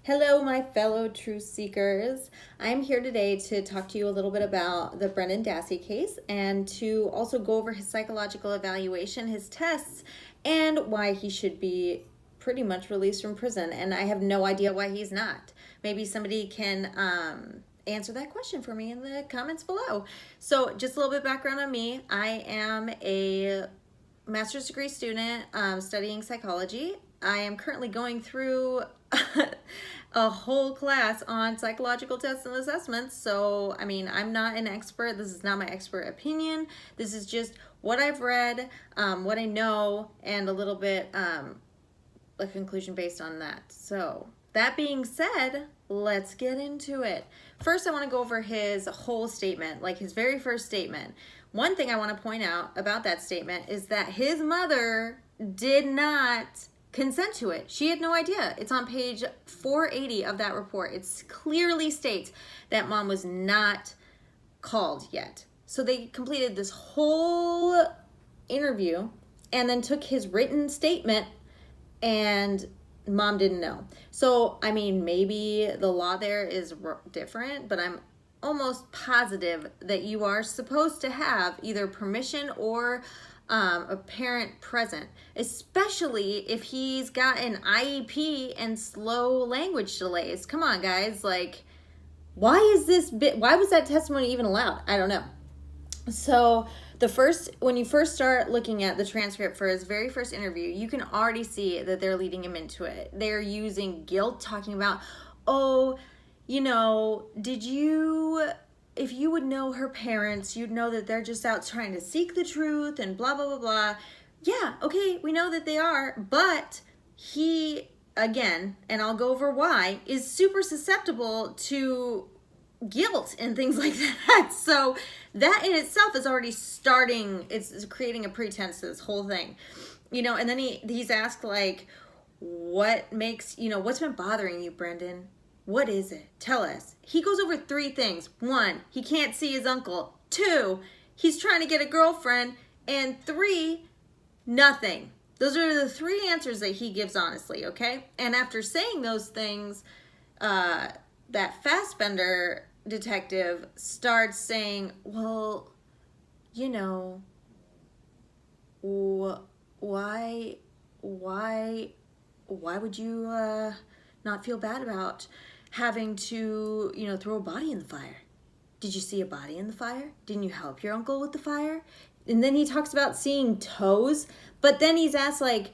Hello, my fellow truth seekers. I'm here today to talk to you a little bit about the Brendan Dassey case and to also go over his psychological evaluation, his tests, and why he should be pretty much released from prison. And I have no idea why he's not. Maybe somebody can answer that question for me in the comments below. So just a little bit of background on me. I am a master's degree student studying psychology. I am currently going through a whole class on psychological tests and assessments. So, I mean, I'm not an expert. This is not my expert opinion. This is just what I've read, what I know, and a little bit a conclusion based on that. So, that being said, let's get into it. First, I want to go over his whole statement, like his very first statement. One thing I want to point out about that statement is that his mother did not consent to it. She had no idea. It's on page 480 of that report. It clearly states that mom was not called yet. So they completed this whole interview and then took his written statement and mom didn't know. So, I mean, maybe the law there is different, but I'm almost positive that you are supposed to have either permission or a parent present, especially if he's got an IEP and slow language delays. Come on, guys. Like, why was that testimony even allowed? I don't know. So when you first start looking at the transcript for his very first interview, you can already see that they're leading him into it. They're using guilt, talking about, oh, you know, if you would know her parents, you'd know that they're just out trying to seek the truth and blah, blah, blah, blah. Yeah, okay, we know that they are, but he, again, and I'll go over why, is super susceptible to guilt and things like that. So that in itself is already it's creating a pretense to this whole thing. You know, and then he's asked, like, what's been bothering you, Brendan? What is it? Tell us. He goes over 3 things. 1, he can't see his uncle. 2, he's trying to get a girlfriend. And 3, nothing. Those are the 3 answers that he gives honestly, okay? And after saying those things, that Fassbender detective starts saying, well, you know, why would you not feel bad about having to, throw a body in the fire? Did you see a body in the fire? Didn't you help your uncle with the fire? And then he talks about seeing toes, but then he's asked, like,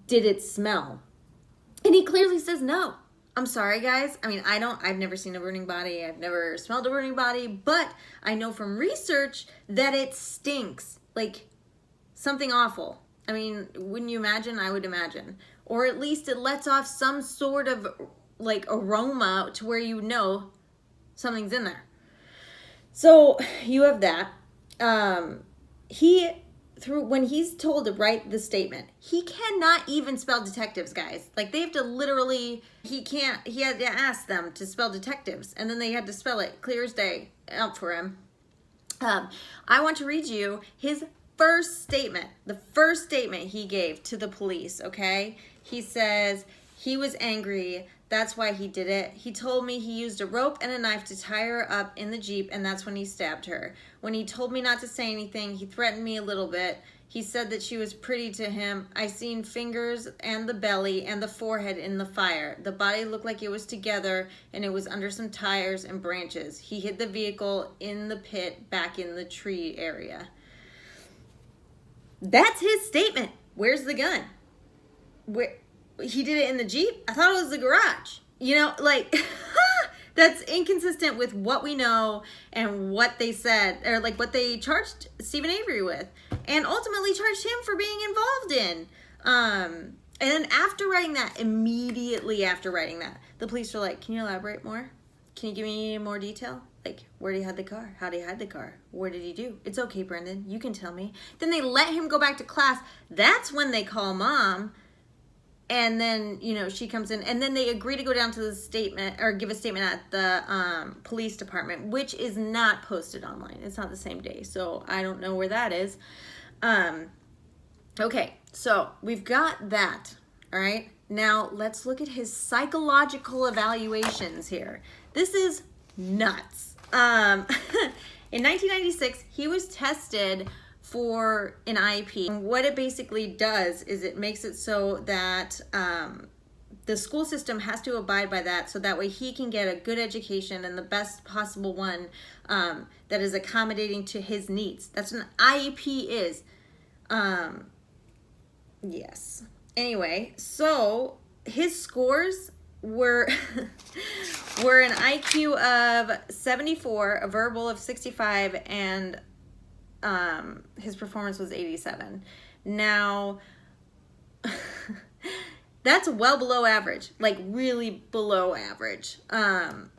did it smell? And he clearly says no. I'm sorry, guys. I mean, I've never seen a burning body. I've never smelled a burning body, but I know from research that it stinks, like something awful. I mean, wouldn't you imagine? I would imagine. Or at least it lets off some sort of like aroma to where you know something's in there. So you have that. When he's told to write the statement, he cannot even spell detectives, guys. Like, they have to literally, he had to ask them to spell detectives, and then they had to spell it clear as day out for him. I want to read you his first statement, the first statement he gave to the police, okay? He says he was angry. That's why he did it. He told me he used a rope and a knife to tie her up in the Jeep, and that's when he stabbed her. When he told me not to say anything, he threatened me a little bit. He said that she was pretty to him. I seen fingers and the belly and the forehead in the fire. The body looked like it was together, and it was under some tires and branches. He hid the vehicle in the pit back in the tree area. That's his statement. Where's the gun? He did it in the Jeep? I thought it was the garage. Like, that's inconsistent with what we know and what they said, or like what they charged Stephen Avery with, and ultimately charged him for being involved in. And then immediately after writing that, the police were like, can you elaborate more? Can you give me more detail? Like, where did he hide the car? How did he hide the car? What did he do? It's okay, Brendan. You can tell me. Then they let him go back to class. That's when they call mom. And then, she comes in, and then they agree to go down to the statement, or give a statement at the police department, which is not posted online. It's not the same day, so I don't know where that is. Okay, so we've got that, all right? Now let's look at his psychological evaluations here. This is nuts. In 1996, he was tested for an IEP. And what it basically does is it makes it so that the school system has to abide by that, so that way he can get a good education and the best possible one that is accommodating to his needs. That's what an IEP is. Yes. Anyway, so his scores were were an IQ of 74, a verbal of 65, and his performance was 87. Now, that's well below average, like really below average. And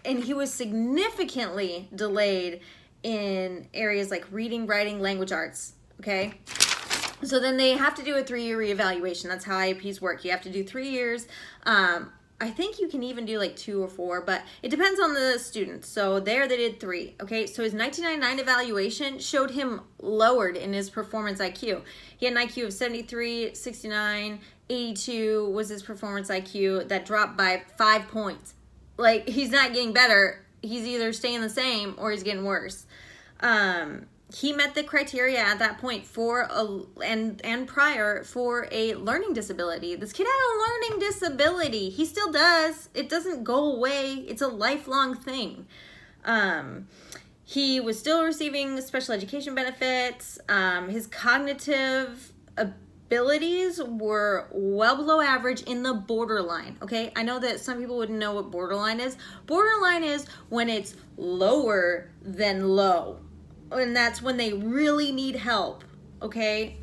he was significantly delayed in areas like reading, writing, language arts, okay? So then they have to do a 3-year reevaluation. That's how IEPs work. You have to do 3 years. I think you can even do like 2 or 4, but it depends on the student. So there they did 3, okay? So his 1999 evaluation showed him lowered in his performance IQ. He had an IQ of 73, 69, 82 was his performance IQ. That dropped by 5 points. Like, he's not getting better. He's either staying the same or he's getting worse. He met the criteria at that point for and prior for a learning disability. This kid had a learning disability. He still does. It doesn't go away. It's a lifelong thing. He was still receiving special education benefits. His cognitive abilities were well below average in the borderline, okay? I know that some people wouldn't know what borderline is. Borderline is when it's lower than low. And that's when they really need help, okay?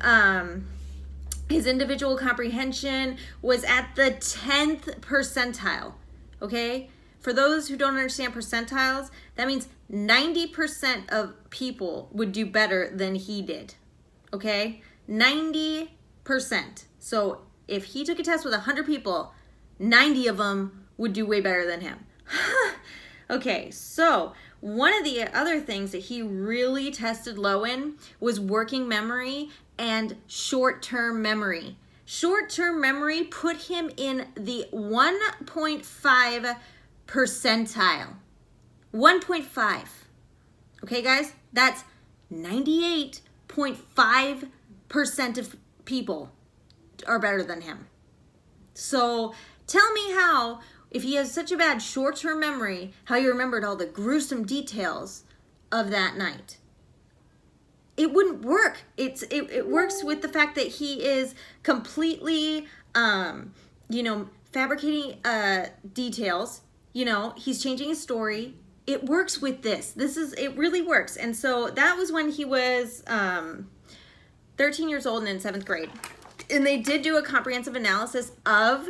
His individual comprehension was at the 10th percentile, okay? For those who don't understand percentiles, that means 90% of people would do better than he did, okay? 90%. So if he took a test with 100 people, 90 of them would do way better than him. Okay, so one of the other things that he really tested low in was working memory and short-term memory. Short-term memory put him in the 1.5 percentile. 1.5. Okay, guys? That's 98.5% of people are better than him. So tell me how, if he has such a bad short-term memory, how you remembered all the gruesome details of that night. It wouldn't work. It works with the fact that he is completely, fabricating details. He's changing his story. It works with this. It really works. And so that was when he was 13 years old and in 7th grade. And they did do a comprehensive analysis of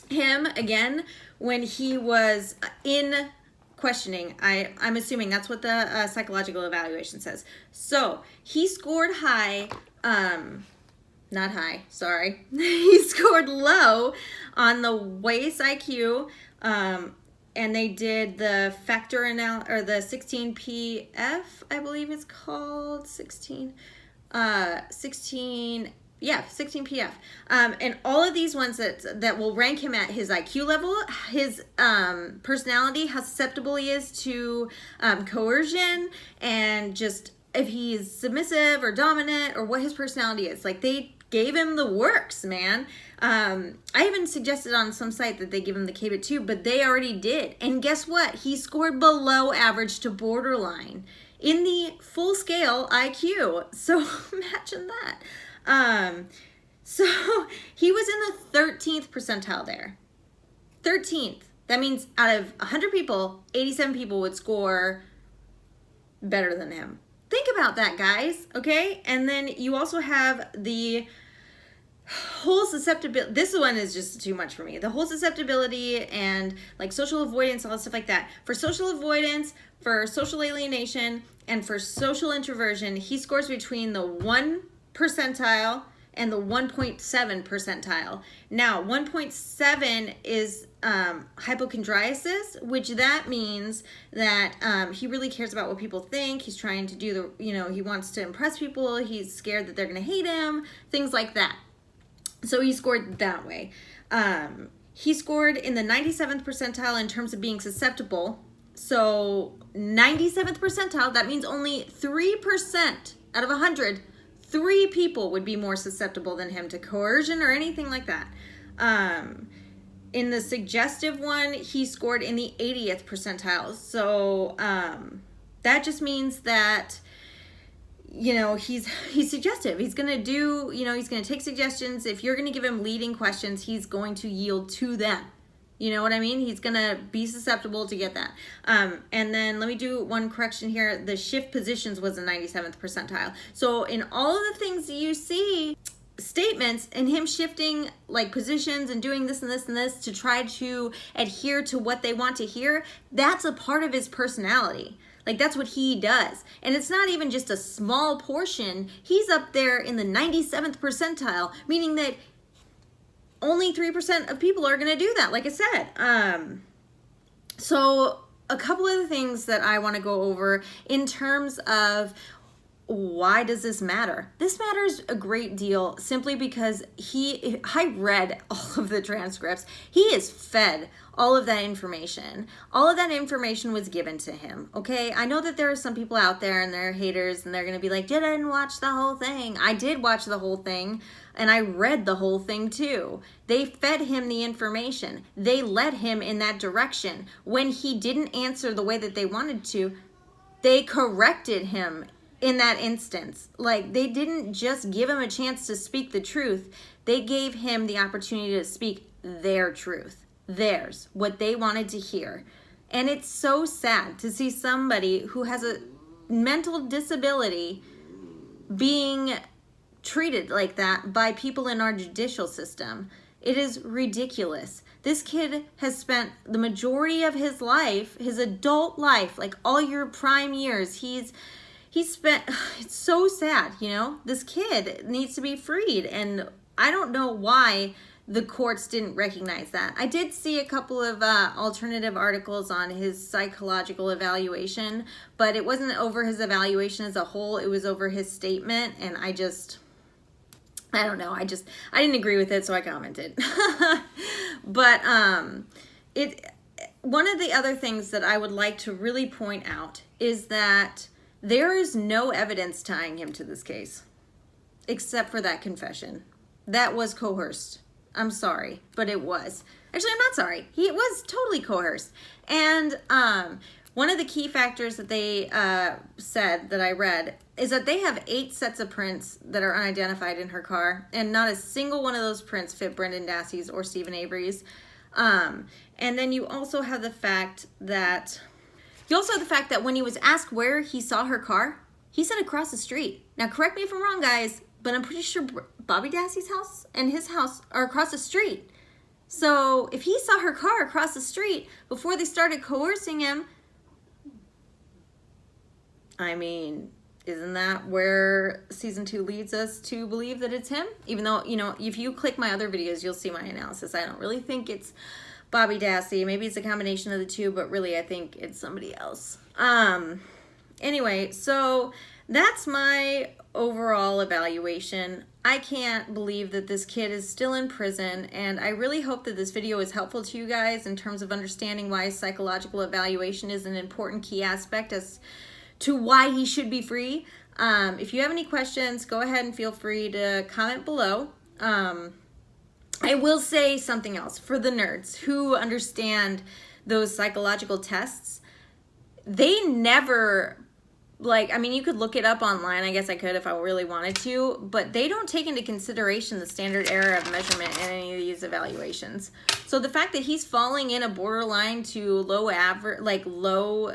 him again when he was in questioning. I'm assuming that's what the psychological evaluation says. So he scored high, not high, sorry. He scored low on the WACE IQ, and they did the factor analysis, or the 16PF, I believe it's called, 16PF. And all of these ones that will rank him at his IQ level, his personality, how susceptible he is to coercion, and just if he's submissive or dominant, or what his personality is. Like, they gave him the works, man. I even suggested on some site that they give him the KBIT too, but they already did. And guess what? He scored below average to borderline in the full scale IQ. So imagine that. So he was in the 13th percentile there. 13th. That means out of 100 people, 87 people would score better than him. Think about that, guys, okay? And then you also have the whole susceptibility. This one is just too much for me. The whole susceptibility and like social avoidance, all that stuff like that. For social avoidance, for social alienation, and for social introversion, he scores between the 1 percentile and the 1.7 percentile. Now, 1.7 is hypochondriasis, which that means that he really cares about what people think. He's trying to do he wants to impress people. He's scared that they're going to hate him, things like that. So he scored that way. He scored in the 97th percentile in terms of being susceptible. So 97th percentile, that means only 3% out of 100, 3 people would be more susceptible than him to coercion or anything like that. In the suggestive one, he scored in the 80th percentile. So that just means that, you know, he's suggestive. He's going to do, you know, he's going to take suggestions. If you're going to give him leading questions, he's going to yield to them. You know what I mean? He's going to be susceptible to get that. And then let me do one correction here. The shift positions was the 97th percentile. So in all of the things that you see, statements and him shifting like positions and doing this and this and this to try to adhere to what they want to hear, that's a part of his personality. Like, that's what he does. And it's not even just a small portion. He's up there in the 97th percentile, meaning that only 3% of people are going to do that, like I said. So a couple of the things that I want to go over in terms of why does this matter? This matters a great deal simply because I read all of the transcripts. He is fed all of that information. All of that information was given to him, okay? I know that there are some people out there and they're haters and they're going to be like, didn't watch the whole thing. I did watch the whole thing and I read the whole thing too. They fed him the information. They led him in that direction. When he didn't answer the way that they wanted to, they corrected him in that instance. Like, they didn't just give him a chance to speak the truth. They gave him the opportunity to speak their truth, theirs, what they wanted to hear. And it's so sad to see somebody who has a mental disability being treated like that by people in our judicial system. It is ridiculous. This kid has spent the majority of his life, his adult life, like all your prime years, he's spent, it's so sad, you know? This kid needs to be freed, and I don't know why the courts didn't recognize that. I did see a couple of alternative articles on his psychological evaluation, but it wasn't over his evaluation as a whole, it was over his statement, and I don't know, I didn't agree with it, so I commented. But one of the other things that I would like to really point out is that there is no evidence tying him to this case, except for that confession. That was coerced. I'm sorry, but it was. Actually, I'm not sorry. It was totally coerced. And one of the key factors that they said that I read is that they have 8 sets of prints that are unidentified in her car, and not a single one of those prints fit Brendan Dassey's or Stephen Avery's. And then you also have the fact that when he was asked where he saw her car, he said across the street. Now, correct me if I'm wrong, guys, but I'm pretty sure Bobby Dassey's house and his house are across the street. So if he saw her car across the street before they started coercing him, I mean, isn't that where season 2 leads us to believe that it's him? Even though, you know, if you click my other videos, you'll see my analysis. I don't really think it's Bobby Dassey. Maybe it's a combination of the two, but really I think it's somebody else. Anyway, so that's my overall evaluation. I can't believe that this kid is still in prison, and I really hope that this video is helpful to you guys in terms of understanding why psychological evaluation is an important key aspect as to why he should be free. If you have any questions, go ahead and feel free to comment below. I will say something else for the nerds who understand those psychological tests. They never, like, I mean, you could look it up online. I guess I could if I really wanted to, but they don't take into consideration the standard error of measurement in any of these evaluations. So the fact that he's falling in a borderline to low average, like below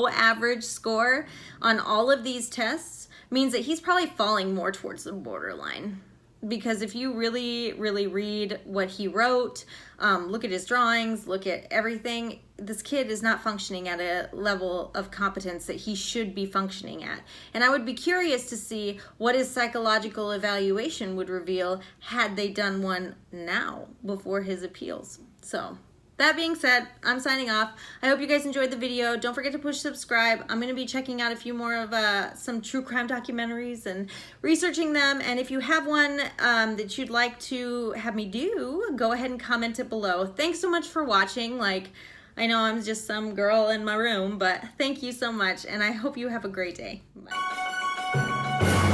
average score on all of these tests means that he's probably falling more towards the borderline. Because if you really, really read what he wrote, look at his drawings, look at everything, this kid is not functioning at a level of competence that he should be functioning at. And I would be curious to see what his psychological evaluation would reveal had they done one now before his appeals. So that being said, I'm signing off. I hope you guys enjoyed the video. Don't forget to push subscribe. I'm going to be checking out a few more of some true crime documentaries and researching them. And if you have one that you'd like to have me do, go ahead and comment it below. Thanks so much for watching. Like, I know I'm just some girl in my room, but thank you so much. And I hope you have a great day. Bye.